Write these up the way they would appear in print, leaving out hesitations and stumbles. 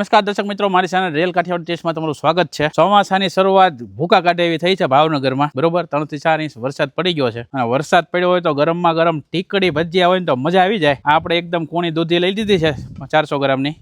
નમસ્કાર દર્શક મિત્રો, મારી ચેનલ રેલ કાઠિયાવાડ ટેસ્ટમાં તમારું સ્વાગત છે। ચોમાસાની શરૂઆત ભૂકા કાઢે એવી થઈ છે ભાવનગરમાં, બરોબર। 3 થી 4 ઇંચ વરસાદ પડી ગયો છે અને વરસાદ પડ્યો હોય તો ગરમમાં ગરમ ટીકડી ભજીયા હોય ને તો મજા આવી જાય। આપણે એકદમ કૂણી દૂધી લઈ લીધી છે 400 ગ્રામની।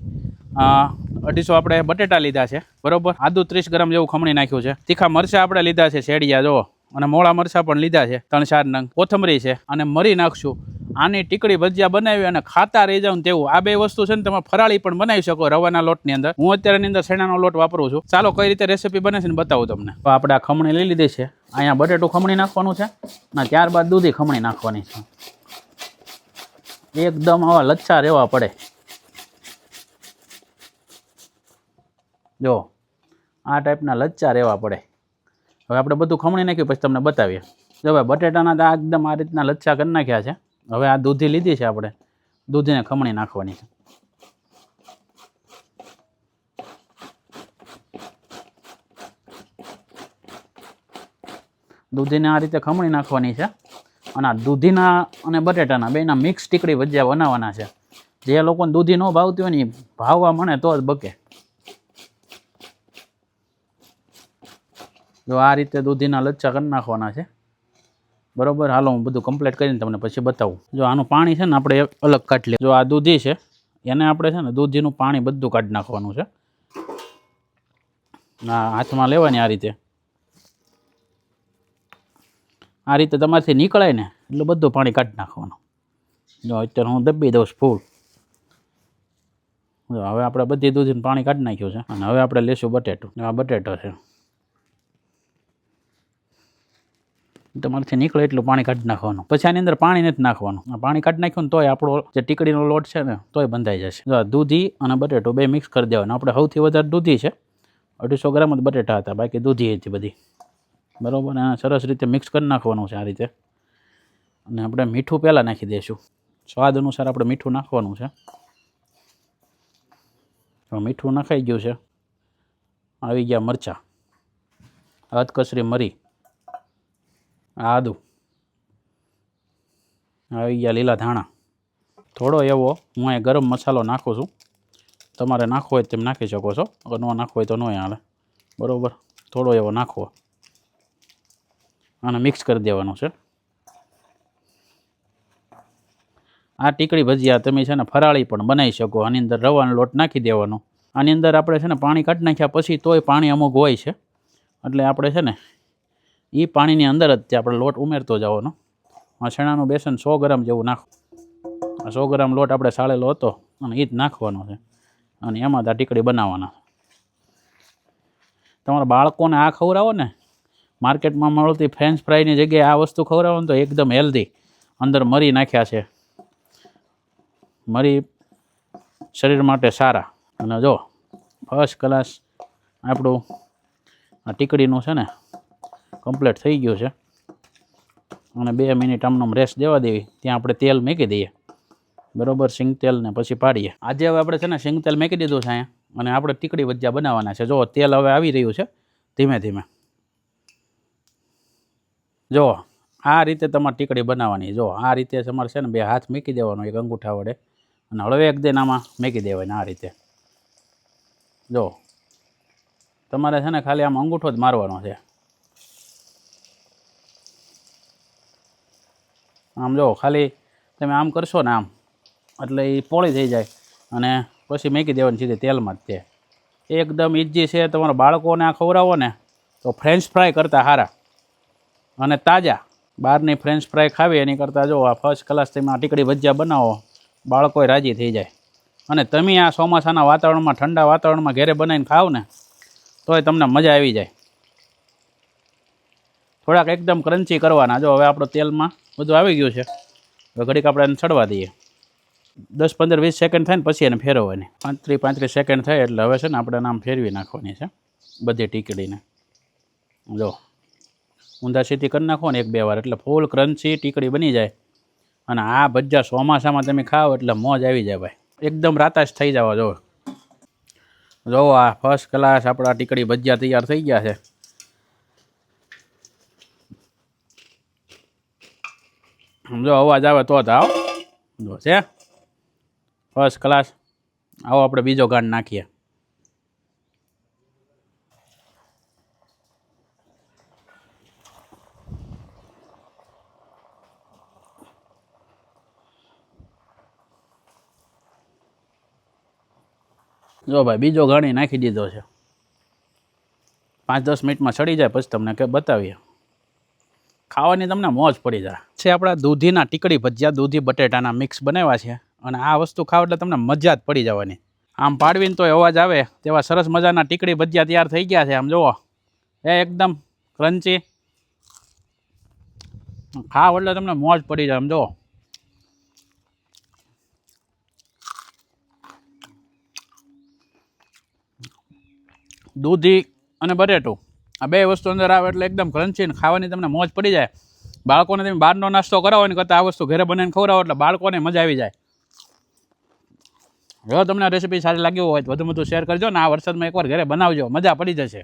250 આપણે બટેટા લીધા છે, બરોબર। આદુ 30 ગ્રામ જેવું ખમણી નાખ્યું છે। તીખા મરચા આપણે લીધા છે શેડિયા, જો, અને મોળા મરચા પણ લીધા છે 3-4 નંગ। કોથમરી છે અને મરી નાખશું। આની ટીકડી ભજીયા બનાવી અને ખાતા રહી જાવ તેવું। આ બે વસ્તુ છે ને તમે ફરાળી પણ બનાવી શકો રવાના લોટની અંદર। હું અત્યારે ની અંદર શેણાનો લોટ વાપરું છું। ચાલો કઈ રીતે રેસીપી બને છે ને બતાવું તમને। તો આપણે આ ખમણી લઈ લીધી છે, અહીંયા બટેટું ખમણી નાખવાનું છે અને ત્યારબાદ દૂધી ખમણી નાખવાની છે। એકદમ આવા લચ્છા રહેવા પડે, જો આ ટાઈપના લચ્છા રહેવા પડે। હવે આપણે બધું ખમણી નાખ્યું પછી તમને બતાવીએ। જો ભાઈ બટેટાના તો એકદમ આ રીતના લચ્છા કરી નાખ્યા છે। હવે આ દૂધી લીધી છે આપણે, દૂધીને ખમણી નાખવાની છે। દૂધીને આ રીતે ખમણી નાખવાની છે અને આ દૂધીના અને બટેટાના બેના મિક્સ ટીકડી ભજીયા બનાવવાના છે। જે લોકોને દૂધી ન ભાવતી હોય ને એ ભાવવા મળે તો જ બકે। જો આ રીતે દૂધીના લચ્છા કરી નાખવાના છે, બરોબર। હાલો હું બધું કમ્પ્લીટ કરીને તમને પછી બતાવું। જો આનું પાણી છે ને આપણે અલગ કાઢી લઈએ। જો આ દૂધી છે એને આપણે છે ને દૂધીનું પાણી બધું કાઢી નાખવાનું છે। હાથમાં લેવાની આ રીતે તમારાથી નીકળાય ને એટલે બધું પાણી કાઢી નાખવાનું। જો અત્યારે હું દબી દઉં ફૂલ। જો હવે આપણે બધી દૂધીનું પાણી કાઢી નાખ્યું છે અને હવે આપણે લેશું બટેટું। આ બટેટો છે, તમારાથી નીકળે એટલું પાણી કાઢી નાખવાનું। પછી આની અંદર પાણી નથી નાખવાનું। પાણી કાઢી નાખ્યું ને તોય આપણો જે ટીકડીનો લોટ છે ને તોય બંધાઈ જશે। જો દૂધી અને બટેટું બે મિક્સ કરી દેવાનું। આપણે સૌથી વધારે દૂધી છે, 250 ગ્રામ જ બટેટા હતા, બાકી દૂધી હતી બધી, બરાબર। અને સરસ રીતે મિક્સ કરી નાખવાનું છે આ રીતે। અને આપણે મીઠું પહેલાં નાખી દઈશું, સ્વાદ અનુસાર આપણે મીઠું નાખવાનું છે। મીઠું નખાઈ ગયું છે। આવી ગયા મરચાં, અધકચરી મરી, આદુ, આવી ગયા લીલા ધાણા। થોડો એવો હું અહીં ગરમ મસાલો નાખું છું, તમારે નાખવો હોય તેમ નાખી શકો છો, અગર ન નાખવો હોય તો ન હાલે, બરાબર। થોડો એવો નાખવો અને મિક્સ કરી દેવાનું છે। આ ટીકડી ભજીયા તમે છે ને ફરાળી પણ બનાવી શકો। આની અંદર રવાનો લોટ નાખી દેવાનો। આની અંદર આપણે છે ને પાણી કાઢી નાખ્યા પછી તોય પાણી અમુક હોય છે, એટલે આપણે છે ને એ પાણીની અંદર જ આપણે લોટ ઉમેરતો જવાનો। ચણાનું બેસન 100 ગ્રામ જેવું નાખો। 100 ગ્રામ લોટ આપણે સાળેલો હતો અને એ જ નાખવાનો છે અને એમાં જ આ ટીકડી બનાવવાના। તમારા બાળકોને આ ખવડાવો ને, માર્કેટમાં મળતી ફ્રેન્ચ ફ્રાઈની જગ્યાએ આ વસ્તુ ખવડાવો ને તો એકદમ હેલ્ધી। અંદર મરી નાખ્યા છે, મરી શરીર માટે સારા। અને જો ફર્સ્ટ ક્લાસ આપણું આ ટીકડીનું છે ને કમ્પ્લીટ થઈ ગયું છે અને 2 મિનિટ આમનો રેસ્ટ દેવા દેવી। ત્યાં આપણે તેલ મૂકી દઈએ, બરાબર, સિંગ તેલ ને પછી પાડીએ। આજે હવે આપણે છે ને સિંગ તેલ મૂકી દીધું છે અહીંયા અને આપણે ટીકડી ભજીયા બનાવવાના છે। જો તેલ હવે આવી રહ્યું છે ધીમે ધીમે। જો આ રીતે તમારે ટીકડી બનાવવાની। જો આ રીતે તમારે છે ને 2 હાથ મૂકી દેવાનો એક અંગૂઠા વડે અને હળવે એક દેન આમાં મૂકી દેવાની આ રીતે। જો તમારે છે ને ખાલી આમ અંગૂઠો જ મારવાનો છે, આમ જો ખાલી તમે આમ કરશો ને આમ એટલે એ પોળી થઈ જાય અને પછી મૂકી દેવાની સીધી તેલમાં જ। તે એકદમ ઇઝી છે। તમારા બાળકોને આ ખવડાવો ને તો ફ્રેન્ચ ફ્રાય કરતાં સારા અને તાજા। બહારની ફ્રેન્ચ ફ્રાય ખાવી એની કરતાં જો આ ફર્સ્ટ ક્લાસ તમે આ ટીકડી ભજીયા બનાવો, બાળકોય રાજી થઈ જાય। અને તમે આ ચોમાસાના વાતાવરણમાં, ઠંડા વાતાવરણમાં ઘરે બનાવીને ખાવ ને તોય તમને મજા આવી જાય। થોડાક એકદમ ક્રન્ચી કરવાના। જો હવે આપણો તેલમાં બધું આવી ગયું છે, હવે ઘડીક આપણે એને ચડવા દઈએ। 10-15-20 સેકન્ડ થાય ને પછી એને ફેરવવાની। 35 સેકન્ડ થાય એટલે હવે છે ને આપણે આમ ફેરવી નાખવાની છે બધી ટીકડીને। જો ઊંધા સીધી કરી નાખો ને 1-2 વાર એટલે ફૂલ ક્રન્ચી ટીકડી બની જાય। અને આ ભજીયા ચોમાસામાં તમે ખાઓ એટલે મોજ આવી જાય ભાઈ, એકદમ રાતાશ થઈ જાવ। જો આ ફર્સ્ટ ક્લાસ આપણા ટીકડી ભજીયા તૈયાર થઈ ગયા છે। સમજો અવાજ આવે તો જ આવો, જો છે ફર્સ્ટ ક્લાસ। આવો આપણે બીજો ગાંઠ નાખીએ। જો ભાઈ બીજો ઘણી નાખી દીધો છે. 5-10 મિનિટમાં સડી જાય પછી તમને કે બતાવીએ. ખાવાની તમને મોજ પડી જાય છે. આપણા દૂધીના ટીકડી ભજીયા દૂધી બટેટાના મિક્સ બનાવ્યા છે અને આ વસ્તુ ખાવ એટલે તમને મજા જ પડી જવાની. આમ પાડવીને તો અવાજ આવે તેવા સરસ મજાના ટીકડી ભજીયા તૈયાર થઈ ગયા છે. આમ જુઓ એકદમ ક્રન્ચી. ખાવ એટલે તમને મોજ પડી જાય. આમ જુઓ દૂધી અને બટેટું આ બે વસ્તુ અંદર આવે એટલે એકદમ ક્રન્ચી ને ખાવાની તમને મોજ પડી જાય. બાળકોને તમે બહારનો નાસ્તો કરાવો ને કરતાં આ વસ્તુ ઘરે બનાવીને ખવડાવો એટલે બાળકોને મજા આવી જાય. જો તમને રેસીપી સારી લાગી હોય તો વધુ શેર કરજો ને આ વરસાદમાં એકવાર ઘરે બનાવજો, મજા પડી જશે.